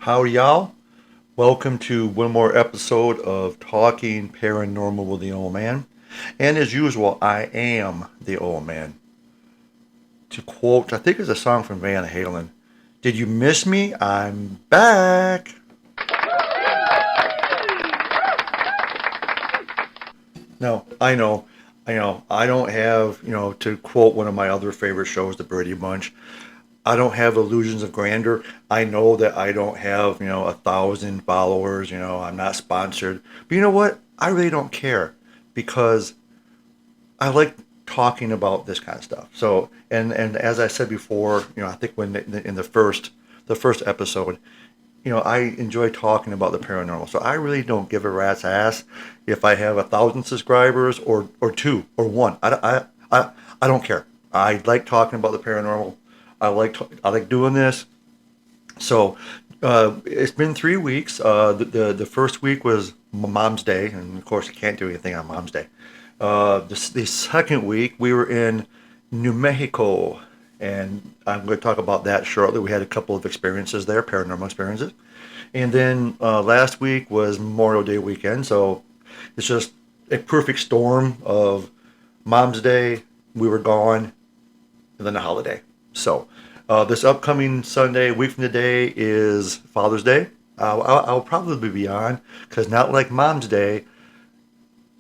Howdy, y'all. Welcome to one more episode of Talking Paranormal with the Old Man. And as usual, I am the Old Man. To quote, I think it's a song from Van Halen. Did you miss me? I'm back. No, I know. I don't have, to quote one of my other favorite shows, The Brady Bunch, I don't have illusions of grandeur. I know that I don't have, 1,000 followers. I'm not sponsored. But you know what? I really don't care because I like talking about this kind of stuff. So, and as I said before, I think when in the first episode, I enjoy talking about the paranormal. So I really don't give a rat's ass if I have 1,000 subscribers or two or one. I don't care. I like talking about the paranormal. I like doing this. So it's been 3 weeks. The first week was Mom's Day, and of course you can't do anything on Mom's Day. The second week we were in New Mexico, and I'm going to talk about that shortly. We had a couple of experiences there, paranormal experiences, and then last week was Memorial Day weekend. So it's just a perfect storm of Mom's Day. We were gone, and then the holiday. So this upcoming Sunday, a week from today, is Father's Day. I'll probably be on because not like Mom's Day,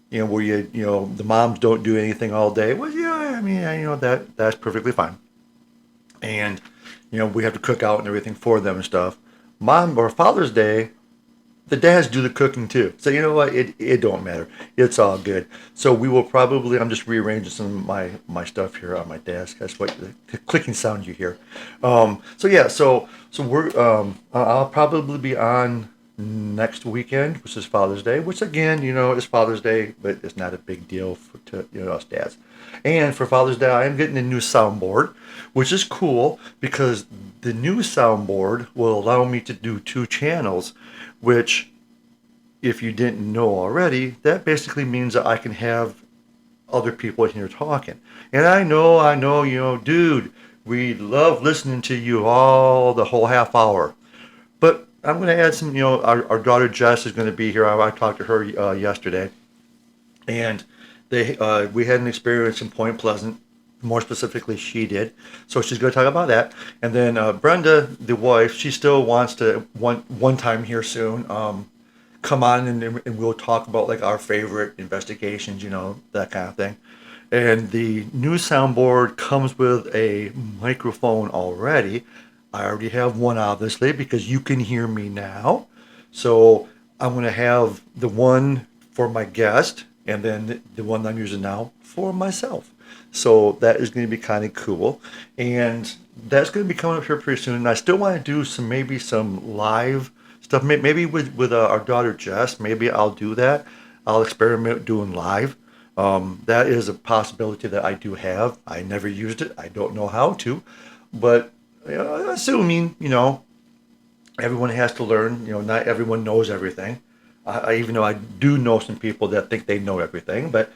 where the moms don't do anything all day. Well, yeah, I mean, that's perfectly fine, and we have to cook out and everything for them and stuff. Mom or Father's Day, the dads do the cooking too. So you know what? It don't matter. It's all good. So we will probably. I'm just rearranging some of my stuff here on my desk. That's what the clicking sound you hear. So yeah. So we're. I'll probably be on next weekend, which is Father's Day. Which again, is Father's Day, but it's not a big deal to us dads. And for Father's Day, I am getting a new soundboard, which is cool because the new soundboard will allow me to do two channels, which, if you didn't know already, that basically means that I can have other people in here talking. And I know, dude, we love listening to you all the whole half hour. But I'm going to add some, our daughter Jess is going to be here. I talked to her yesterday, and we had an experience in Point Pleasant. More specifically, she did. So she's going to talk about that. And then Brenda, the wife, she still wants to one time here soon come on and we'll talk about like our favorite investigations, that kind of thing. And the new soundboard comes with a microphone already. I already have one, obviously, because you can hear me now. So I'm going to have the one for my guest and then the one I'm using now for myself. So that is going to be kind of cool. And that's going to be coming up here pretty soon. And I still want to do maybe some live stuff. Maybe with our daughter Jess, maybe I'll do that. I'll experiment doing live. That is a possibility that I do have. I never used it. I don't know how to. But assuming, everyone has to learn. Not everyone knows everything. Even though I do know some people that think they know everything. But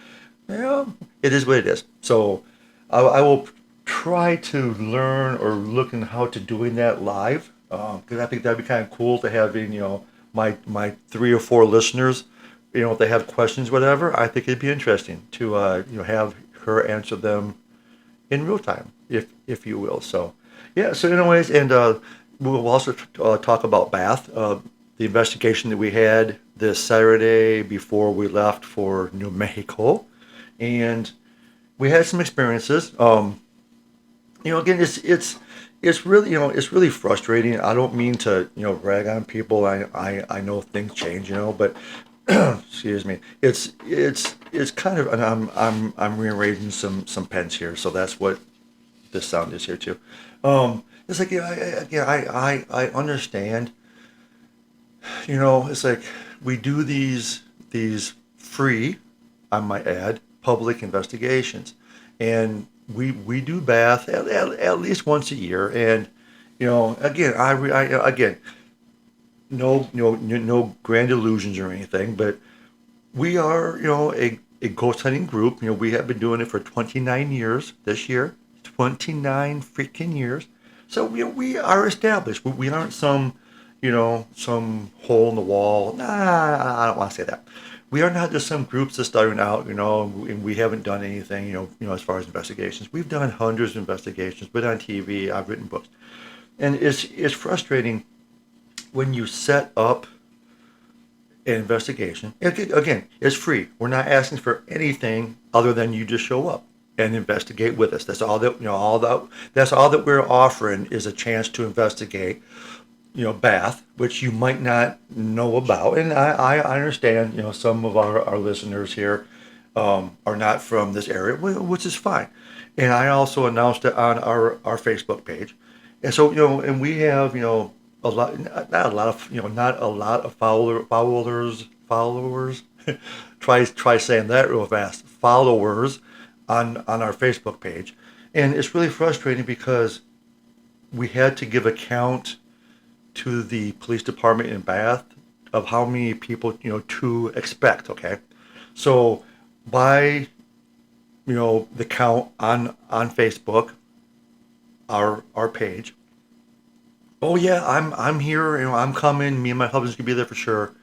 it is what it is. So I will try to learn or look into how to doing that live because I think that'd be kind of cool to have my 3 or 4 listeners, if they have questions, whatever. I think it'd be interesting to have her answer them in real time, if you will. So yeah. So anyways, and we'll also talk about Bath, the investigation that we had this Saturday before we left for New Mexico. And we had some experiences. Again, it's really it's really frustrating. I don't mean to brag on people. I know things change, but excuse me. It's kind of, and I'm rearranging some pens here, so that's what this sound is here too. It's like I understand. It's like we do these free, I might add, public investigations, and we do Bath at least once a year. And again, again, no grand illusions or anything, but we are a ghost hunting group. We have been doing it for 29 years this year, 29 freaking years. So we are established. We aren't some some hole in the wall. Nah, I don't want to say that. We are not just some groups that's starting out, and we haven't done anything, as far as investigations. We've done hundreds of investigations, been on TV, I've written books. And it's frustrating when you set up an investigation. Again, it's free. We're not asking for anything other than you just show up and investigate with us. That's all that that's all that we're offering is a chance to investigate, Bath, which you might not know about. And I understand, some of our listeners here are not from this area, which is fine. And I also announced it on our Facebook page. And so, and we have, a lot, not a lot of, not a lot of followers. Try saying that real fast. Followers on our Facebook page. And it's really frustrating because we had to give account to the police department in Bath of how many people, to expect. Okay. So by, the count on Facebook, our page. Oh yeah, I'm here, I'm coming, me and my husband's gonna be there for sure.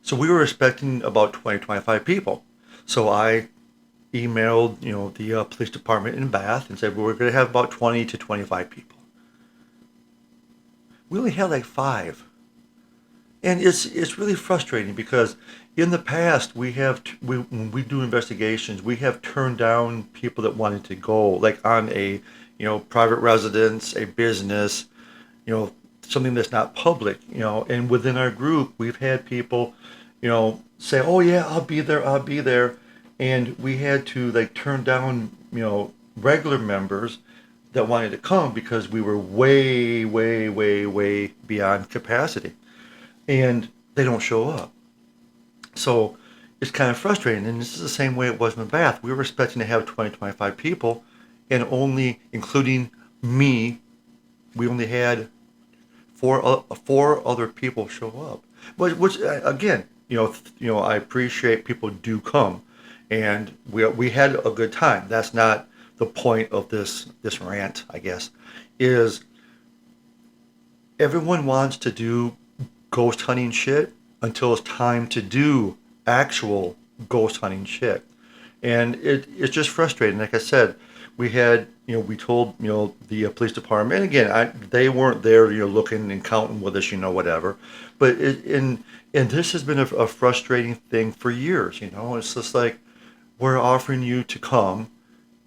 So we were expecting about 20-25 people. So I emailed, the police department in Bath and said, well, we're going to have about 20 to 25 people. We only had like 5. And it's really frustrating because in the past when we do investigations, we have turned down people that wanted to go like on a, private residence, a business, you know, something that's not public, and within our group, we've had people, say, oh yeah, I'll be there. And we had to like turn down, regular members that wanted to come because we were way, way, way, way beyond capacity. And they don't show up. So it's kind of frustrating. And this is the same way it was in Bath. We were expecting to have 20, 25 people, and only, including me, we only had four other people show up. But which again, I appreciate people do come, and we had a good time. That's not the point of this rant, I guess. Is everyone wants to do ghost hunting shit until it's time to do actual ghost hunting shit, and it's just frustrating. Like I said, we had, we told, the police department, and again, they weren't there, looking and counting with us, whatever. But and this has been a frustrating thing for years. It's just like we're offering you to come.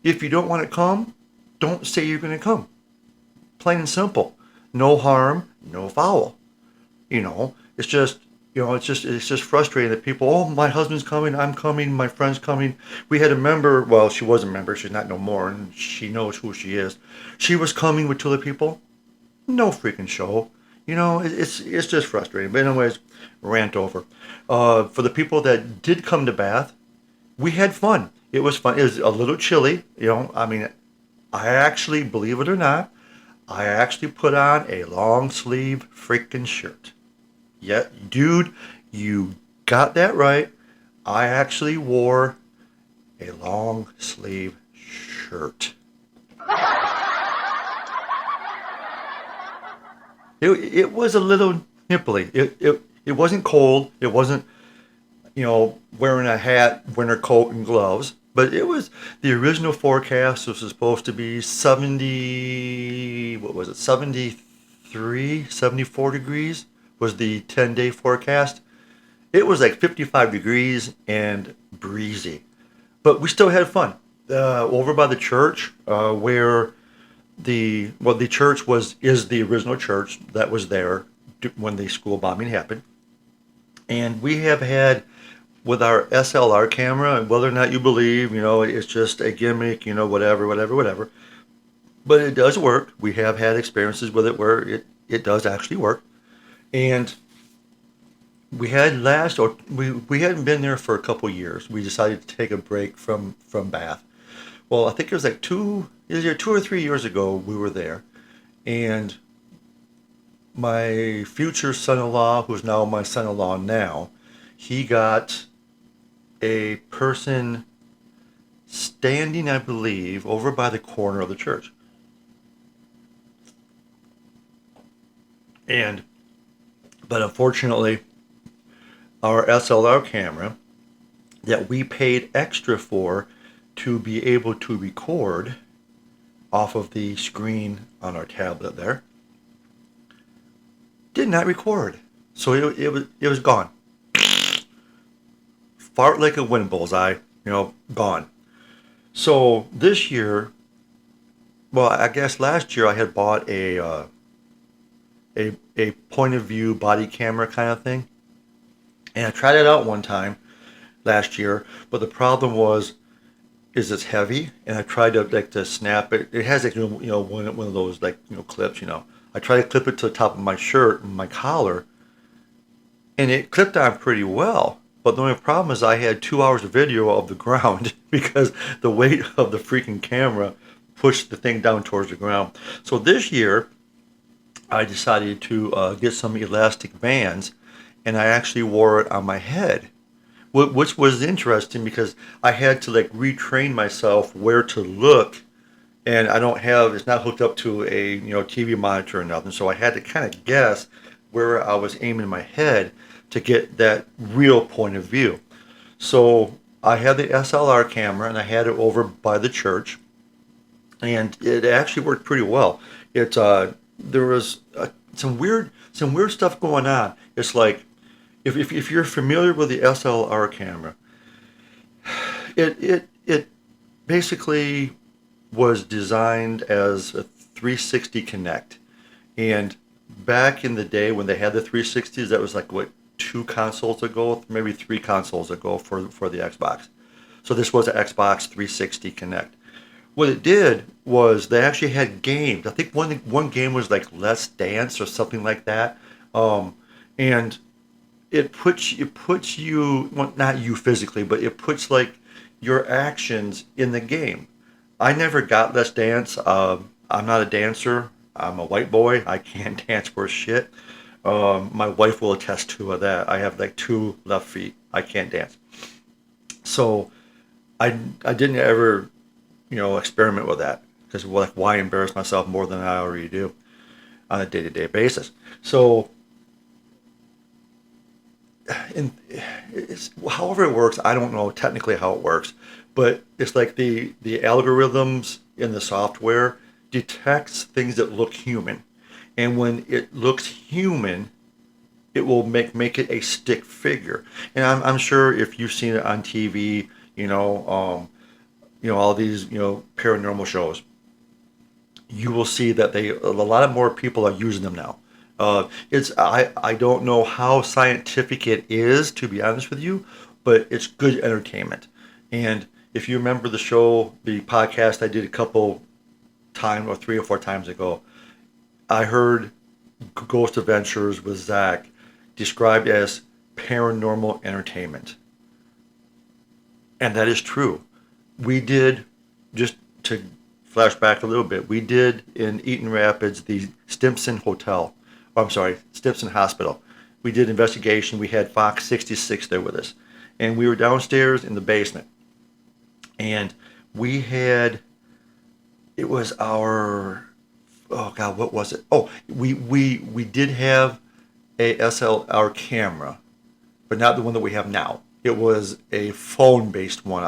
If you don't want to come, don't say you're going to come. Plain and simple. No harm, no foul. It's just, it's just frustrating that people, oh, my husband's coming, I'm coming, my friend's coming. We had a member, well, she was a member, she's not no more, and she knows who she is. She was coming with 2 other people. No freaking show. It's just frustrating. But anyways, rant over. For the people that did come to Bath, we had fun. It was fun. It was a little chilly. I mean, I actually, believe it or not, I actually put on a long sleeve freaking shirt. Yeah, dude, you got that right. I actually wore a long sleeve shirt. It was a little nipply. It wasn't cold. It wasn't, wearing a hat, winter coat, and gloves. But it was, the original forecast was supposed to be 70, what was it, 73, 74 degrees was the 10-day forecast. It was like 55 degrees and breezy. But we still had fun. Over by the church, where the church is the original church that was there when the school bombing happened. And we have had, with our SLR camera, and whether or not you believe, it's just a gimmick, whatever. But it does work. We have had experiences with it where it does actually work. And we had we hadn't been there for a couple years. We decided to take a break from Bath. Well, I think it was like 2 or 3 years ago we were there. And my future son-in-law, who's now my son-in-law now, he got a person standing, I believe, over by the corner of the church. And But unfortunately, our SLR camera that we paid extra for to be able to record off of the screen on our tablet there did not record. So it was gone. Fart like a wind bullseye, gone. So this year, well, I guess last year I had bought a point of view body camera kind of thing, and I tried it out one time last year. But the problem was, is it's heavy, and I tried to snap it. It has like one of those clips. I tried to clip it to the top of my shirt, my collar, and it clipped on pretty well. But the only problem is I had 2 hours of video of the ground because the weight of the freaking camera pushed the thing down towards the ground. So this year, I decided to get some elastic bands, and I actually wore it on my head, which was interesting because I had to retrain myself where to look, and it's not hooked up to a TV monitor or nothing, so I had to kind of guess where I was aiming my head to get that real point of view. So I had the SLR camera, and I had it over by the church, and it actually worked pretty well. There was some weird stuff going on. It's like if you're familiar with the SLR camera, it basically was designed as a 360 Connect, and back in the day when they had the 360s, that was like what, 2 consoles ago, maybe 3 consoles ago for the Xbox. So this was an Xbox 360 Connect. What it did was they actually had games. I think one game was like Let's Dance or something like that, and it puts you, well, not you physically, but it puts your actions in the game. I never got Let's Dance. I'm not a dancer. I'm a white boy. I can't dance worth shit. My wife will attest to that. I have 2 left feet. I can't dance. So I didn't ever experiment with that because why embarrass myself more than I already do on a day-to-day basis. So however it works, I don't know technically how it works, but it's like the algorithms in the software detects things that look human, and when it looks human, it will make it a stick figure. And I'm sure if you've seen it on TV, all these paranormal shows, you will see that a lot of more people are using them now. I don't know how scientific it is, to be honest with you, but it's good entertainment. And if you remember the podcast I did a couple times, or 3 or 4 times ago, I heard Ghost Adventures with Zach described as paranormal entertainment. And that is true. We did, just to flash back a little bit, we did in Eaton Rapids the Stimson Hotel. Oh, I'm sorry, Stimson Hospital. We did investigation. We had Fox 66 there with us. And we were downstairs in the basement. And we had, it was our, oh God, what was it? Oh, we did have a SLR camera, but not the one that we have now. It was a phone-based one.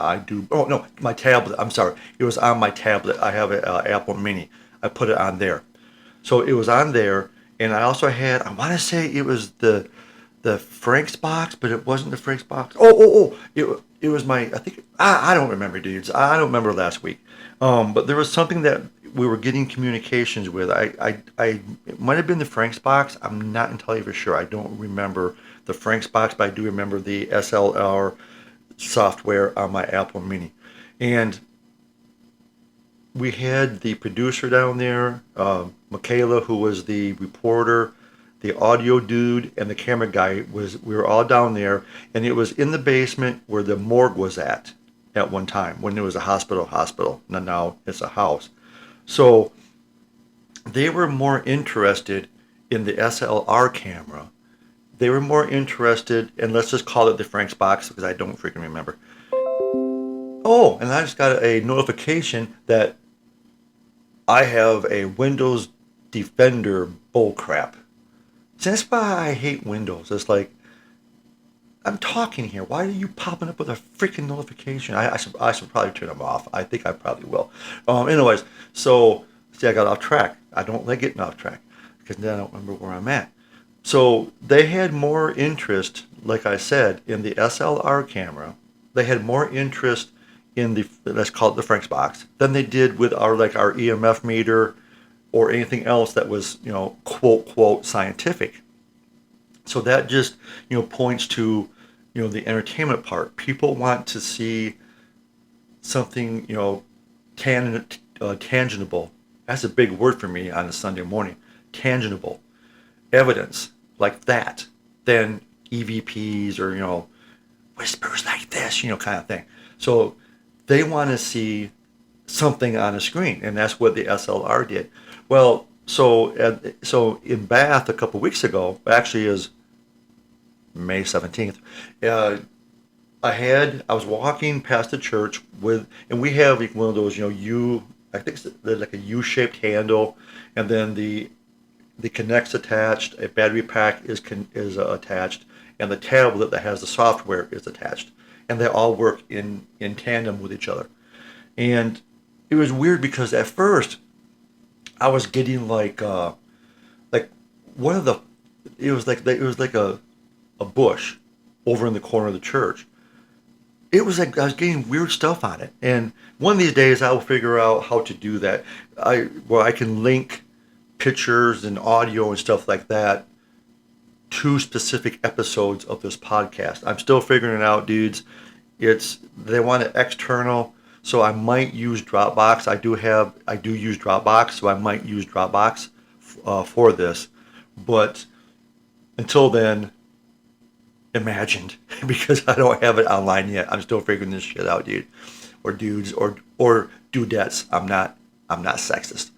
Oh no, my tablet. I'm sorry. It was on my tablet. I have an Apple Mini. I put it on there. So it was on there, and I also had, I want to say it was the Frank's box, but it wasn't the Frank's box. It was I think, I don't remember, dudes. I don't remember last week. But there was something that we were getting communications with. It might have been the Frank's box. I'm not entirely for sure. I don't remember the Frank's box, but I do remember the SLR software on my Apple Mini. And we had the producer down there, Michaela, who was the reporter, the audio dude, and the camera guy. We were all down there, and it was in the basement where the morgue was at one time, when it was a hospital. Now it's a house. So they were more interested in the SLR camera. They were more interested, and let's just call it the Frank's box because I don't freaking remember. Oh, and I just got a notification that I have a Windows Defender bullcrap. That's why I hate Windows. It's like, I'm talking here. Why are you popping up with a freaking notification? I should probably turn them off. I think I probably will. Anyways, so see, I got off track. I don't like getting off track because then I don't remember where I'm at. So they had more interest, like I said, in the SLR camera. They had more interest in the, let's call it the Frank's box, than they did with our EMF meter or anything else that was, quote quote scientific. So that just, points to, the entertainment part. People want to see something, tangible. That's a big word for me on a Sunday morning. Tangible evidence like that than EVPs or, whispers like this, kind of thing. So they want to see something on a screen, and that's what the SLR did. Well, so in Bath a couple weeks ago, actually is May 17th, I was walking past the church and we have like one of those, I think it's like a U-shaped handle, and then the connect's attached, a battery pack is attached, and the tablet that has the software is attached, and they all work in tandem with each other. And it was weird because at first I was getting like one of the it was like a bush over in the corner of the church. It was like I was getting weird stuff on it, and one of these days I will figure out how to do that. Where I can link pictures and audio and stuff like that to specific episodes of this podcast. I'm still figuring it out, dudes. They want it external, so I might use Dropbox. I do use Dropbox, so I might use Dropbox for this. But until then, imagined, because I don't have it online yet. I'm still figuring this shit out, dude, or dudes, or dudettes. I'm not sexist.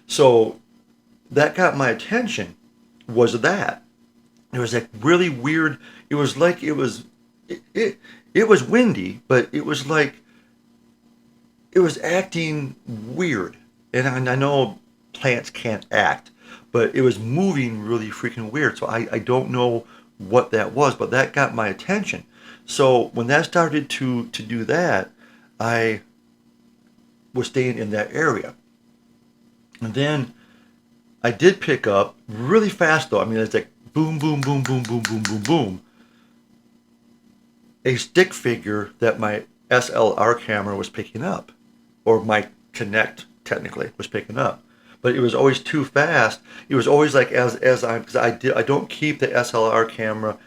So that got my attention. Was that it was like really weird. It was like it was windy, but it was like it was acting weird. And I know plants can't act, but it was moving really freaking weird. So I don't know what that was, but that got my attention. So when that started to do that, I was staying in that area. And then I did pick up really fast though. I mean, it's like boom, boom, boom, boom, boom, boom, boom, boom. A stick figure that my SLR camera was picking up, or my Kinect technically was picking up. But it was always too fast. It was always like because I don't keep the SLR camera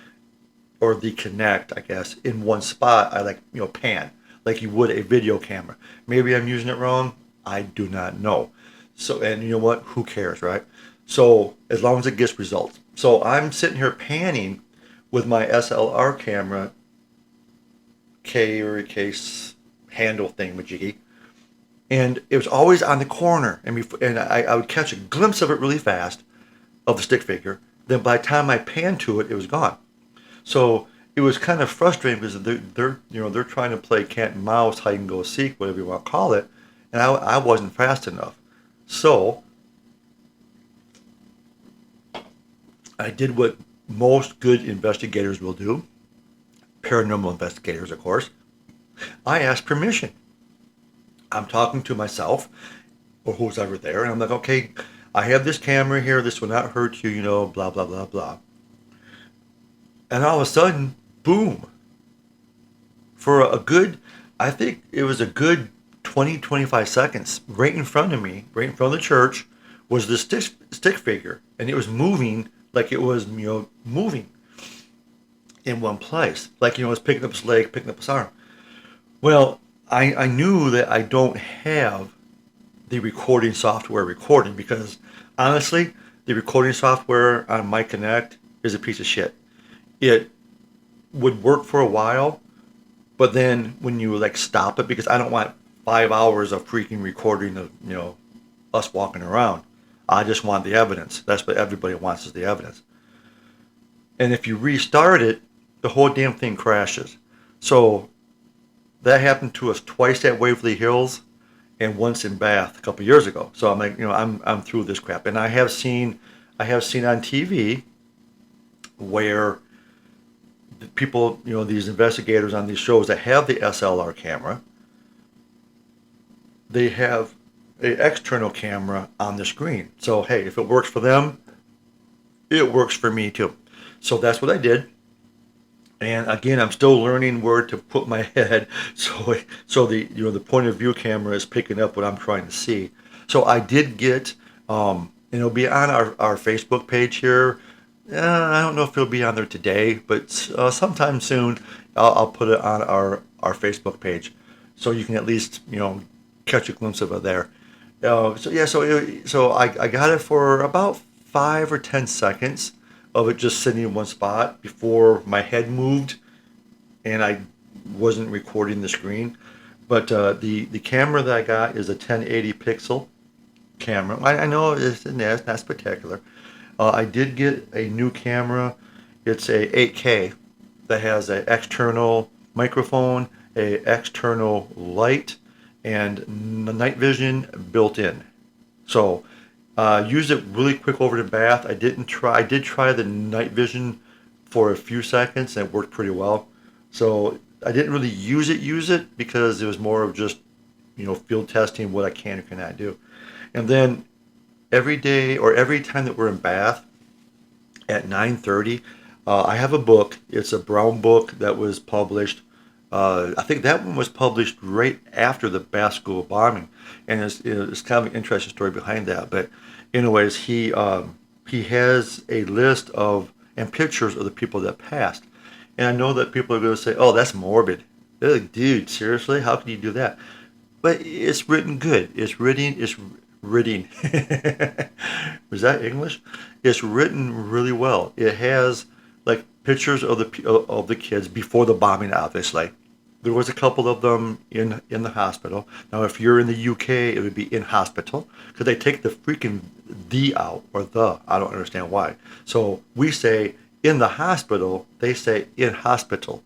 or the Kinect, I guess, in one spot. I pan like you would a video camera. Maybe I'm using it wrong. I do not know. So, and you know what? Who cares, right? So as long as it gets results. So I'm sitting here panning with my SLR camera, case handle thingamajiggy, and it was always on the corner, and I would catch a glimpse of it really fast, of the stick figure. Then by the time I panned to it, it was gone. So it was kind of frustrating because they're trying to play cat and mouse, hide and go seek, whatever you want to call it, and I wasn't fast enough. So I did what most good investigators will do, paranormal investigators, of course. I asked permission. I'm talking to myself or who's ever there, and I'm like, okay, I have this camera here. This will not hurt you, blah, blah, blah, blah. And all of a sudden, boom. For I think it was a good 20, 25 seconds, right in front of me, right in front of the church, was this stick figure. And it was moving like it was, moving in one place. Like, it was picking up his leg, picking up his arm. Well, I knew that I don't have the recording software recording because, honestly, the recording software on my Kinect is a piece of shit. It would work for a while, but then when you stop it, because I don't want 5 hours of freaking recording of us walking around. I just want the evidence. That's what everybody wants, is the evidence. And if you restart it, the whole damn thing crashes. So that happened to us twice at Waverly Hills and once in Bath a couple years ago. So I'm like, I'm through this crap. And I have seen I have seen on TV where people, these investigators on these shows that have the SLR camera, they have an external camera on the screen. So, hey, if it works for them, it works for me too. So that's what I did. And again, I'm still learning where to put my head, so the point of view camera is picking up what I'm trying to see. So I did get, and it'll be on our Facebook page here. I don't know if it'll be on there today, but sometime soon I'll put it on our Facebook page, so you can at least catch a glimpse of it there. So yeah, so I got it for about 5 or 10 seconds of it just sitting in one spot before my head moved, and I wasn't recording the screen. But the camera that I got is a 1080 pixel camera. I know it's not spectacular. I did get a new camera. It's a 8K that has an external microphone, a external light, and night vision built in. So used it really quick over the bath. I did try the night vision for a few seconds, and it worked pretty well. So I didn't really use it because it was more of just field testing what I can and cannot do. And then every day or every time that we're in Bath at 9:30, I have a book. It's a brown book that was published. I think that one was published right after the Bath School bombing, and it's kind of an interesting story behind that. But anyways, he has a list of and pictures of the people that passed, and I know that people are going to say, "Oh, that's morbid." They're like, "Dude, seriously? How can you do that?" But it's written good. It's written. It's written. Was that English? It's written really well. It has like pictures of the kids before the bombing. Obviously, there was a couple of them in the hospital. Now, if you're in the UK, it would be in hospital because they take the freaking "the" out, or "the." I don't understand why. So we say in the hospital. They say in hospital.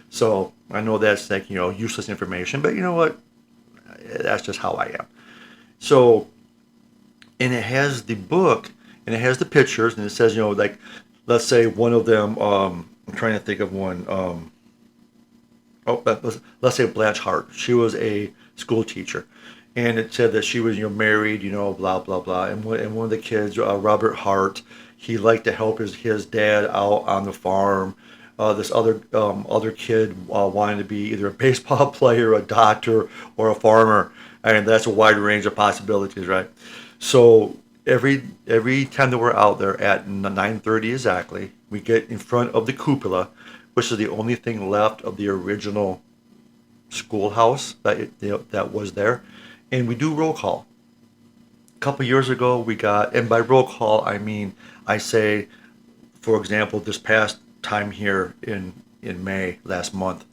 So I know that's like useless information, but you know what? That's just how I am. So, and it has the book, and it has the pictures, and it says, like, let's say one of them, I'm trying to think of one, let's say Blanche Hart. She was a school teacher, and it said that she was, married, blah, blah, blah. And one of the kids, Robert Hart, he liked to help his dad out on the farm. This other kid wanted to be either a baseball player, a doctor, or a farmer, and that's a wide range of possibilities, right? So every time that we're out there at 9:30 exactly, we get in front of the cupola, which is the only thing left of the original schoolhouse that was there, and we do roll call. A couple years ago, we got, and by roll call I mean I say, for example, this past time here in May last month,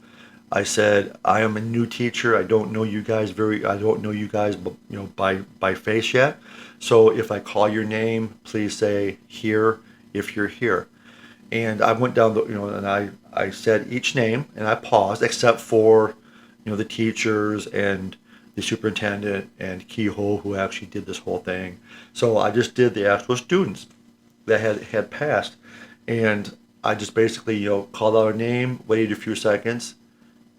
I said, I am a new teacher. I don't know you guys by face yet. So if I call your name, please say here if you're here. And I went down and I said each name, and I paused except for the teachers and the superintendent and Kehoe, who actually did this whole thing. So I just did the actual students that had passed, and I just basically called out a name, waited a few seconds,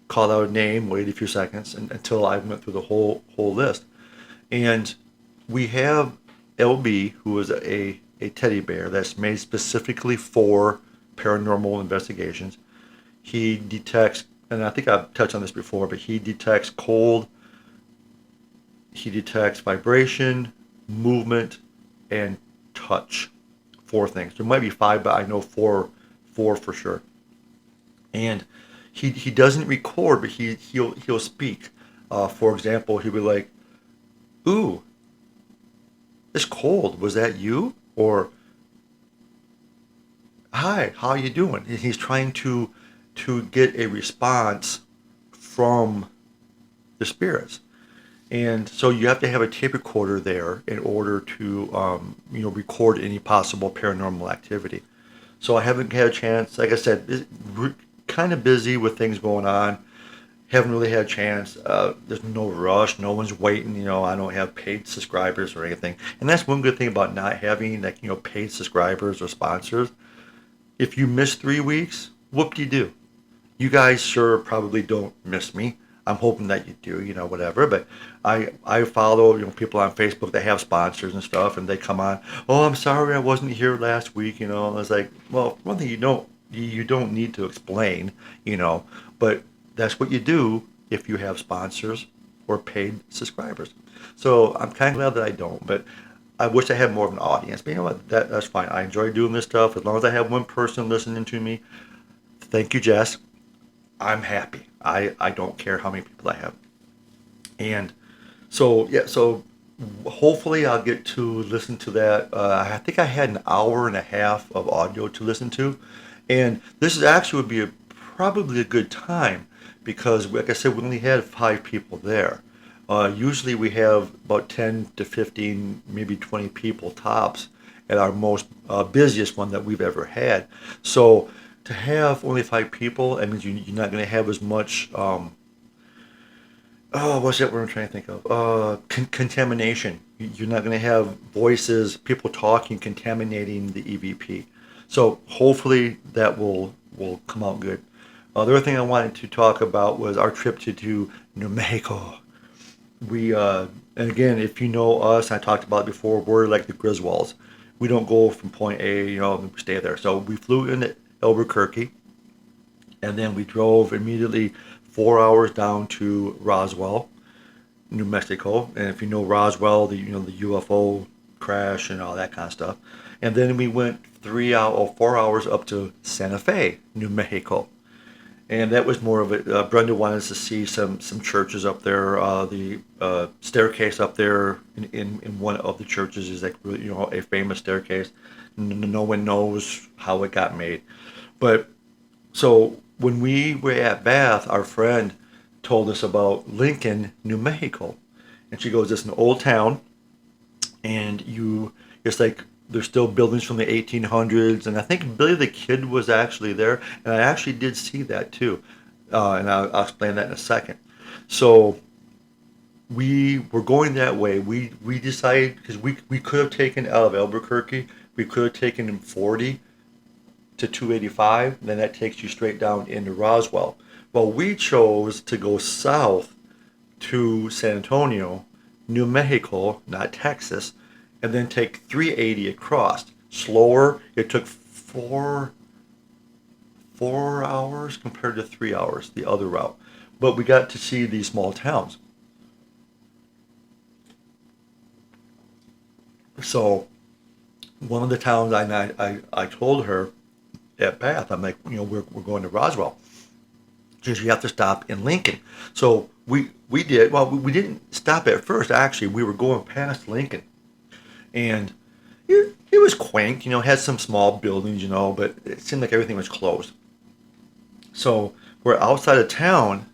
called out a name, waited a few seconds, until I went through the whole list. And we have LB, who is a teddy bear that's made specifically for paranormal investigations. He detects, and I think I've touched on this before, but he detects cold, he detects vibration, movement, and touch. 4 things. There might be 5, but I know four for sure. And he doesn't record, but he'll speak. For example, he'll be like, "Ooh, it's cold. Was that you?" Or, "Hi, how you doing?" And he's trying to get a response from the spirits. And so you have to have a tape recorder there in order to record any possible paranormal activity. So I haven't had a chance. Like I said, kind of busy with things going on. Haven't really had a chance. There's no rush. No one's waiting. I don't have paid subscribers or anything. And that's one good thing about not having paid subscribers or sponsors. If you miss 3 weeks, whoop-de-doo. You guys sure probably don't miss me. I'm hoping that you do, whatever. But I follow people on Facebook that have sponsors and stuff, and they come on. Oh, I'm sorry I wasn't here last week. And I was like, well, one thing you don't need to explain, but that's what you do if you have sponsors or paid subscribers. So I'm kind of glad that I don't, but I wish I had more of an audience. But you know what? That's fine. I enjoy doing this stuff as long as I have one person listening to me. Thank you, Jess. I'm happy. I don't care how many people I have. And so, yeah, so hopefully I'll get to listen to that. I think I had an hour and a half of audio to listen to. And this is actually would be probably a good time because, like I said, we only had 5 people there. Usually we have about 10 to 15, maybe 20 people tops at our most busiest one that we've ever had. So to have only 5 people, that means you're not going to have as much, what's that word I'm trying to think of? Contamination. You're not going to have voices, people talking, contaminating the EVP. So hopefully that will come out good. The other thing I wanted to talk about was our trip to New Mexico. And again, if you know us, I talked about it before, we're like the Griswolds. We don't go from point A, and we stay there. So we flew into Albuquerque, and then we drove immediately 4 hours down to Roswell, New Mexico. And if you know Roswell, the UFO crash and all that kind of stuff. And then we went 4 hours up to Santa Fe, New Mexico. And that was more of it. Brenda wanted us to see some churches up there. The staircase up there in one of the churches is like a famous staircase. No one knows how it got made. But so when we were at Bath, our friend told us about Lincoln, New Mexico. And she goes, it's an old town. And it's like there's still buildings from the 1800s. And I think Billy the Kid was actually there. And I actually did see that too. And I'll explain that in a second. So we were going that way. We decided, because we could have taken out of Albuquerque, we could have taken 40 to 285, then that takes you straight down into Roswell. Well, we chose to go south to San Antonio, New Mexico, not Texas, and then take 380 across. Slower. It took 4 hours compared to 3 hours, the other route. But we got to see these small towns. So one of the towns I told her at Bath, I'm like, we're going to Roswell. She said, you have to stop in Lincoln. So we did. Well, we didn't stop at first. Actually, we were going past Lincoln. And it was quaint, had some small buildings, but it seemed like everything was closed. So we're outside of town,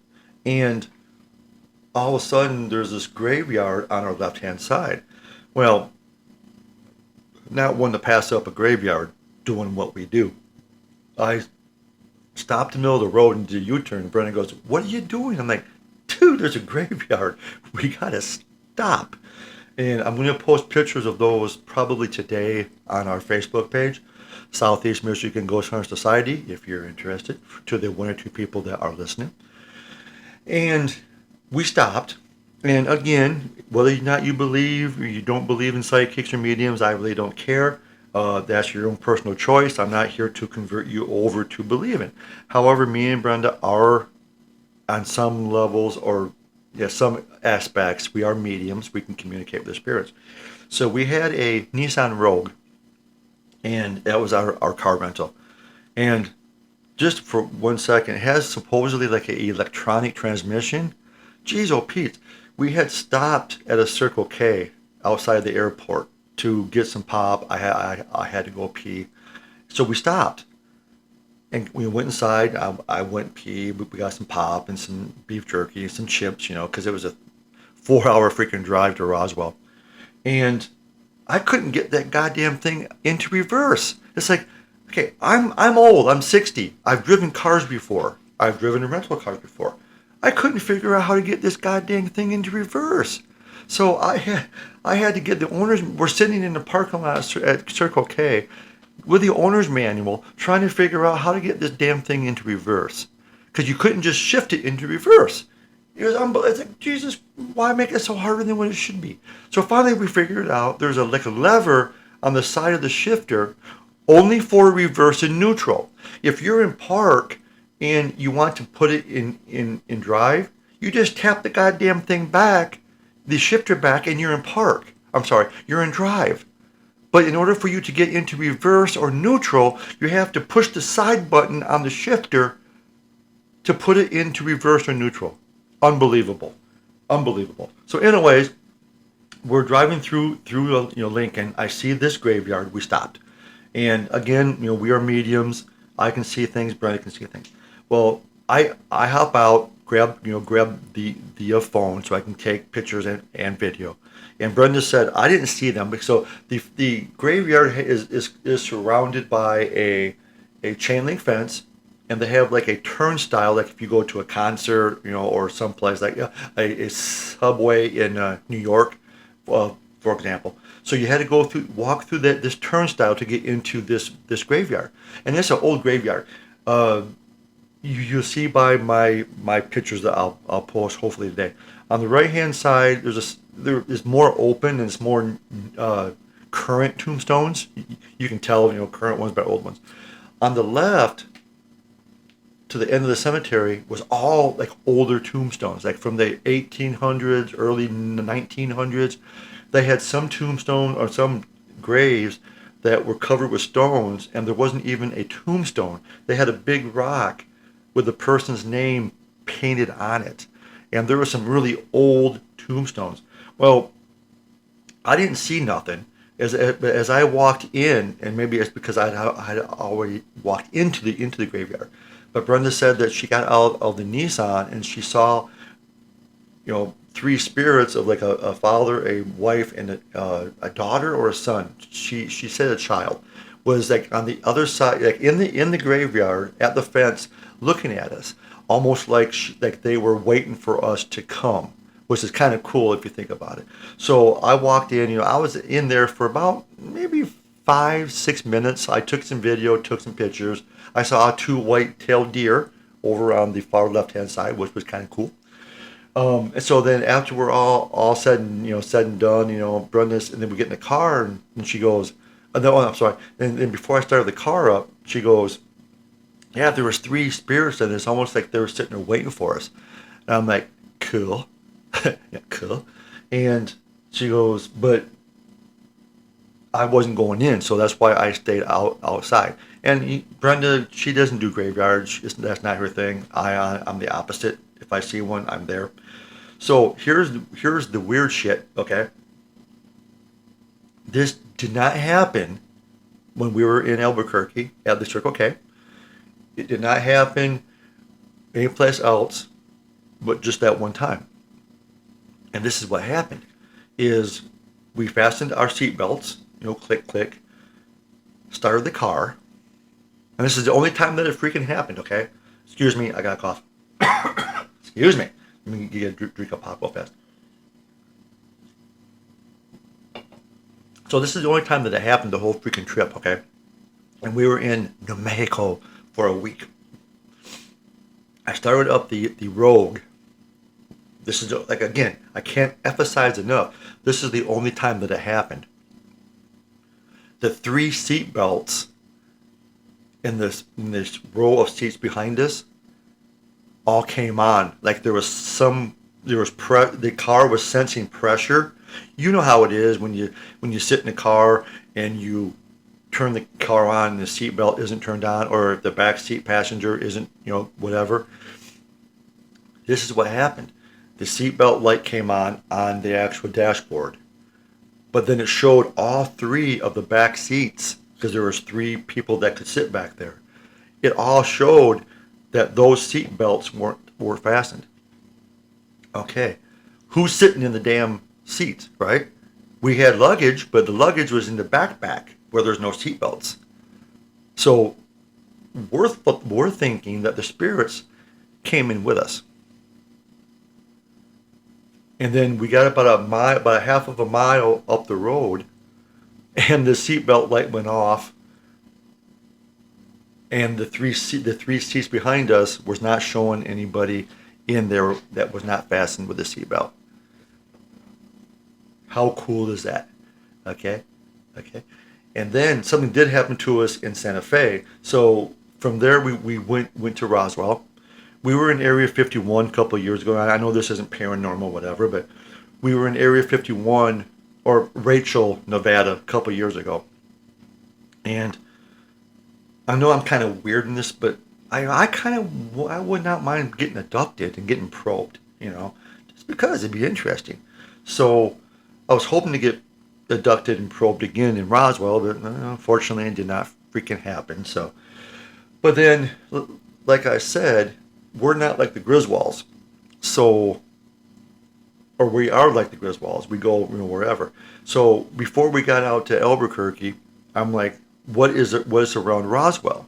and all of a sudden there's this graveyard on our left-hand side. Well, not one to pass up a graveyard doing what we do. I stopped in the middle of the road and did a U-turn. And Brendan goes, what are you doing? I'm like, dude, there's a graveyard. We got to stop. And I'm going to post pictures of those probably today on our Facebook page, Southeast Michigan Ghost Hunter Society, if you're interested, to the 1 or 2 people that are listening. And we stopped. And again, whether or not you believe or you don't believe in psychics or mediums, I really don't care. That's your own personal choice. I'm not here to convert you over to believing. However, me and Brenda are, on some levels or some aspects, we are mediums. We can communicate with the spirits. So we had a Nissan Rogue, and that was our car rental. And just for 1 second, it has supposedly like an electronic transmission. Jeez, oh Pete. We had stopped at a Circle K outside the airport to get some pop. I had to go pee. So we stopped. And we went inside. I went pee. We got some pop and some beef jerky and some chips, because it was a 4-hour freaking drive to Roswell. And I couldn't get that goddamn thing into reverse. It's like, okay, I'm old. I'm 60. I've driven cars before. I've driven rental cars before. I couldn't figure out how to get this goddamn thing into reverse. So I had to get the owners. We're sitting in the parking lot at Circle K with the owner's manual trying to figure out how to get this damn thing into reverse. Because you couldn't just shift it into reverse. It's like, Jesus, why make it so harder than what it should be? So finally we figured it out. There's like a lever on the side of the shifter only for reverse and neutral. If you're in park and you want to put it in drive, you just tap the goddamn thing back, the shifter back, and you're in park. I'm sorry, you're in drive. But in order for you to get into reverse or neutral, you have to push the side button on the shifter to put it into reverse or neutral. Unbelievable. Unbelievable. So anyways, we're driving through Lincoln. I see this graveyard. We stopped. And again, we are mediums. I can see things, Brenda can see things. Well, I hop out, grab the phone so I can take pictures and video. And Brenda said I didn't see them. So the graveyard is surrounded by a chain link fence, and they have like a turnstile, like if you go to a concert, or someplace like a subway in New York, for example. So you had to walk through this turnstile to get into this there. And it's an old graveyard. You'll see by my pictures that I'll post hopefully today. On the right hand side, there is more open and it's more current tombstones. You can tell current ones by old ones. On the left, to the end of the cemetery, was all like older tombstones, like from the 1800s, early 1900s. They had some tombstone or some graves that were covered with stones, and there wasn't even a tombstone. They had a big rock with the person's name painted on it. And there were some really old tombstones. Well, I didn't see nothing. As I walked in, and maybe it's because I had already walked into the graveyard, but Brenda said that she got out of the Nissan and she saw, three spirits of like a father, a wife, and a daughter or a son. She said a child was like on the other side, like in the graveyard at the fence, looking at us, almost like they were waiting for us to come, which is kind of cool if you think about it. So I walked in. I was in there for about maybe 5-6 minutes. I took some video, took some pictures. I saw 2 white-tailed deer over on the far left-hand side, which was kind of cool. And so then after we're all said and done, Brenda's, and then we get in the car and she goes, no, I'm sorry. And before I started the car up, she goes, yeah, there was 3 spirits and it's almost like they were sitting there waiting for us. And I'm like, cool. Yeah, cool. And she goes, but I wasn't going in, so that's why I stayed outside. And Brenda, she doesn't do graveyards. That's not her thing. I'm the opposite. If I see one, I'm there. So here's the weird shit, okay? This did not happen when we were in Albuquerque at the Circle K. It did not happen anyplace else, but just that one time. And this is what happened, is we fastened our seatbelts, click, click, started the car, and this is the only time that it freaking happened, okay? Excuse me, I got a cough. Excuse me. Let me get a drink of pop real fast. So this is the only time that it happened the whole freaking trip, okay? And we were in New Mexico for a week. I started up the Rogue. This is, like, again, I can't emphasize enough. This is the only time that it happened. The 3 seat belts in this row of seats behind us all came on. Like the car was sensing pressure. You know how it is when you sit in a car and you turn the car on and the seat belt isn't turned on, or if the back seat passenger isn't, whatever. This is what happened. The seatbelt light came on the actual dashboard, but then it showed all 3 of the back seats, because there was 3 people that could sit back there. It all showed that those seat belts weren't fastened. Okay, who's sitting in the damn seats, right? We had luggage, but the luggage was in the backpack where there's no seat belts. So we're thinking that the spirits came in with us. And then we got about a mile, about a half of a mile up the road, and the seatbelt light went off, and the three seats behind us was not showing anybody in there that was not fastened with a seatbelt. How cool is that? Okay, okay. And then something did happen to us in Santa Fe. So from there we went to Roswell. We were in Area 51 a couple of years ago. I know this isn't paranormal, whatever, but we were in Area 51 or Rachel, Nevada, a couple of years ago. And I know I'm kind of weird in this, but I would not mind getting abducted and getting probed, just because it'd be interesting. So I was hoping to get abducted and probed again in Roswell, but unfortunately it did not freaking happen. So, but then, like I said, we're not like the Griswolds. So, or we are like the Griswolds. We go, wherever. So before we got out to Albuquerque, I'm like, what is it? What is around Roswell?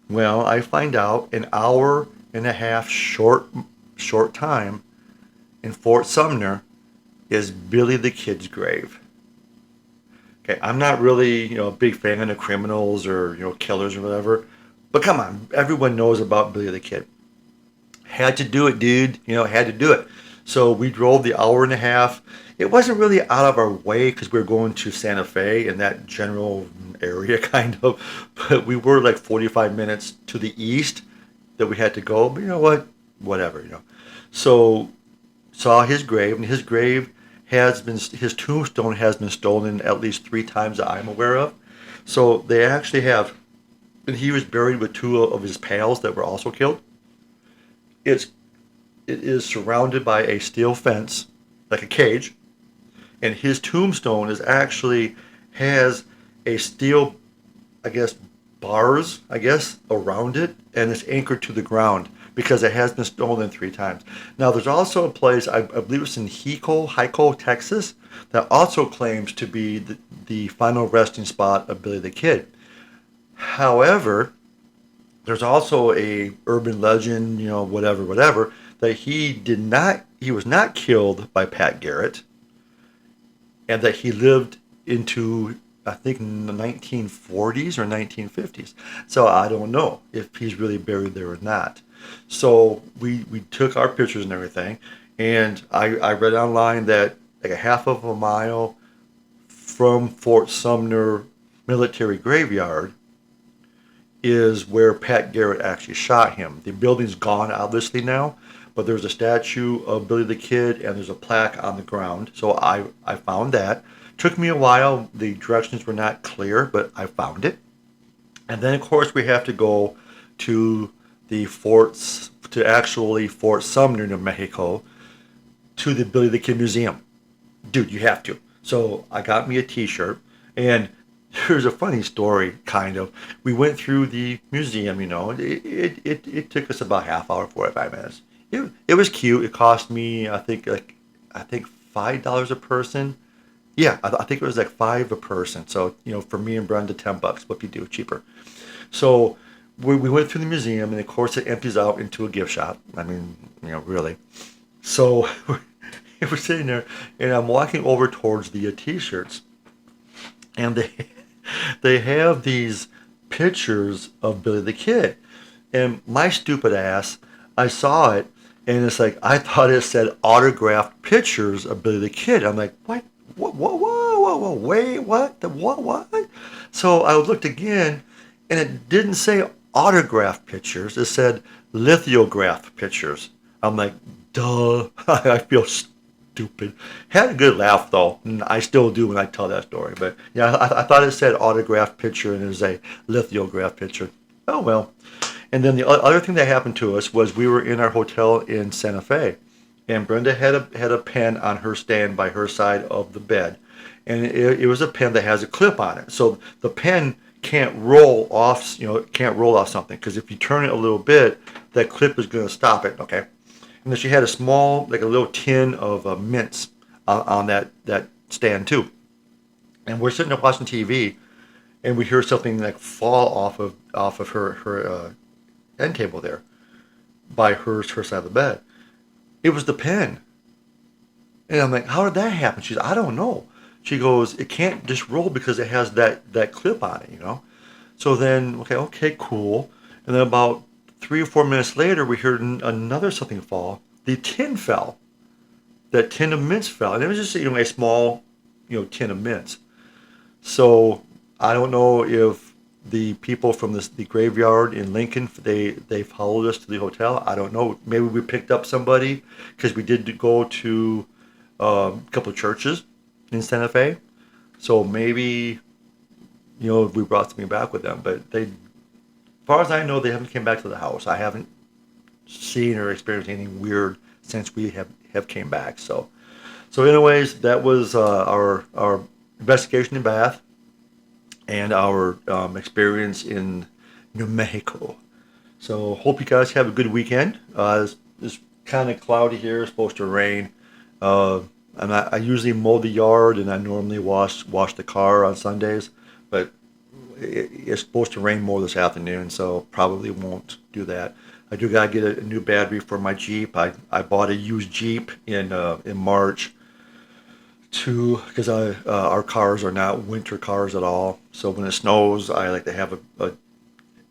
Well, I find out an hour and a half short time in Fort Sumner is Billy the Kid's grave. Okay, I'm not really, a big fan of criminals or, killers or whatever. But come on, everyone knows about Billy the Kid. Had to do it, dude. Had to do it. So we drove the hour and a half. It wasn't really out of our way because we were going to Santa Fe in that general area, kind of. But we were like 45 minutes to the east that we had to go. But you know what? Whatever. So saw his grave, and his tombstone has been stolen at least 3 times that I'm aware of. So they actually have, and he was buried with 2 of his pals that were also killed. It is surrounded by a steel fence, like a cage, and his tombstone has a steel, I guess, bars, around it, and it's anchored to the ground because it has been stolen 3 times. Now, there's also a place, I believe it's in Hico, Texas, that also claims to be the final resting spot of Billy the Kid. However, there's also a urban legend, whatever, that he was not killed by Pat Garrett, and that he lived into, I think, in the 1940s or 1950s. So I don't know if he's really buried there or not. So we took our pictures and everything, and I read online that like a half of a mile from Fort Sumner Military Graveyard is where Pat Garrett actually shot him. The building's gone, obviously, now, but there's a statue of Billy the Kid, and there's a plaque on the ground. So I found that. Took me a while. The directions were not clear, but I found it. And then, of course, we have to go to Fort Sumner, New Mexico, to the Billy the Kid Museum. Dude, you have to. So I got me a T-shirt, and here's a funny story, kind of. We went through the museum, it took us about half hour, 45 minutes. It was cute. It cost me, I think $5 a person. Yeah, I think it was like 5 a person. So, for me and Brenda, $10. What you do, cheaper. So we went through the museum, and of course it empties out into a gift shop. I mean, really. So we're sitting there, and I'm walking over towards the T-shirts, and they have these pictures of Billy the Kid. And my stupid ass, I saw it, and it's like, I thought it said autographed pictures of Billy the Kid. I'm like, what? Whoa, wait, what? What? So I looked again, and it didn't say autographed pictures. It said lithographed pictures. I'm like, duh. I feel stupid. Had a good laugh, though. And I still do when I tell that story. But yeah, I thought it said autographed picture, and it was a lithographed picture. Oh, well. And then the other thing that happened to us was we were in our hotel in Santa Fe, and Brenda had a pen on her stand by her side of the bed, and it was a pen that has a clip on it. So the pen can't roll off, something, because if you turn it a little bit, that clip is going to stop it. Okay. And then she had a small, like a little tin of mints on that stand too. And we're sitting there watching TV, and we hear something like fall off of her end table there by her side of the bed. It was the pen. And I'm like, how did that happen? She's, I don't know. She goes, it can't just roll because it has that clip on it, you know? So then, okay, cool. And then about 3 or 4 minutes later, we heard another something fall. The tin fell. That tin of mints fell. And it was just, a small, tin of mints. So I don't know if the people from the graveyard in Lincoln, they followed us to the hotel. I don't know. Maybe we picked up somebody because we did go to a couple of churches in Santa Fe. So maybe we brought something back with them. But as far as I know, they haven't came back to the house. I haven't seen or experienced anything weird since we have came back. So anyways, that was our investigation in Bath and our experience in New Mexico. So hope you guys have a good weekend. It's kind of cloudy here. It's supposed to rain. Uh, and I usually mow the yard and I normally wash the car on Sundays, but it's supposed to rain more this afternoon, so probably won't do that. I do gotta get a new battery for my Jeep. I bought a used Jeep in March to because our cars are not winter cars at all. So when it snows, I like to have a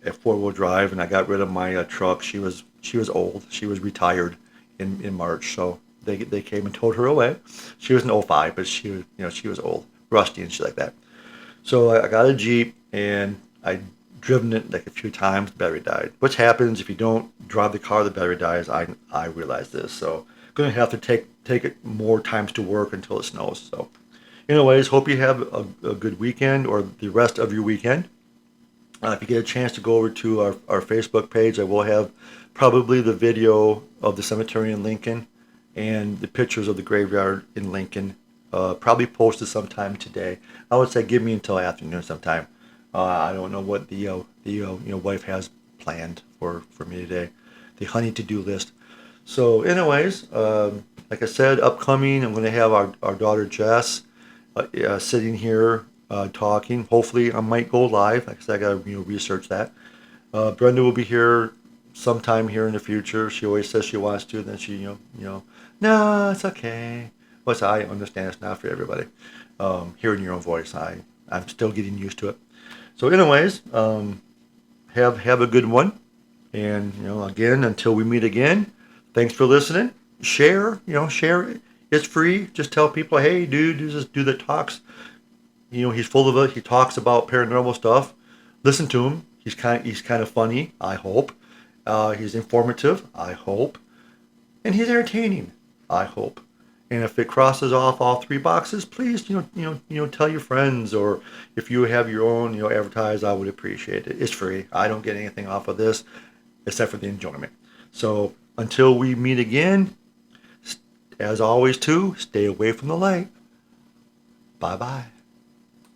4-wheel drive, and I got rid of my truck. She was old. She was retired in March, so they came and towed her away. She was an '05, but she was old, rusty and shit like that. So I got a Jeep and I driven it like a few times. The battery died. Which happens if you don't drive the car, the battery dies. I realize this. So gonna have to take it more times to work until it snows. So, anyways, hope you have a good weekend or the rest of your weekend. If you get a chance to go over to our Facebook page, I will have probably the video of the cemetery in Lincoln and the pictures of the graveyard in Lincoln. Probably posted sometime today. I would say give me until afternoon sometime. I don't know what the wife has planned for me today. The honey to-do list. So, anyways, like I said, upcoming, I'm going to have our daughter Jess sitting here talking. Hopefully, I might go live. Like I said, I got to research that. Brenda will be here sometime here in the future. She always says she wants to. Then she, no, it's okay. But I understand it's not for everybody. Hearing your own voice, I'm still getting used to it. So, anyways, have a good one. And again, until we meet again, thanks for listening. Share. It's free. Just tell people, hey, dude, there's this dude that talks. He's full of it. He talks about paranormal stuff. Listen to him. He's kind of funny. I hope. He's informative. I hope, and he's entertaining. I hope. And if it crosses off all three boxes, please, tell your friends, or if you have your own, advertise. I would appreciate it. It's free. I don't get anything off of this, except for the enjoyment. So until we meet again, as always, too, stay away from the light. Bye bye.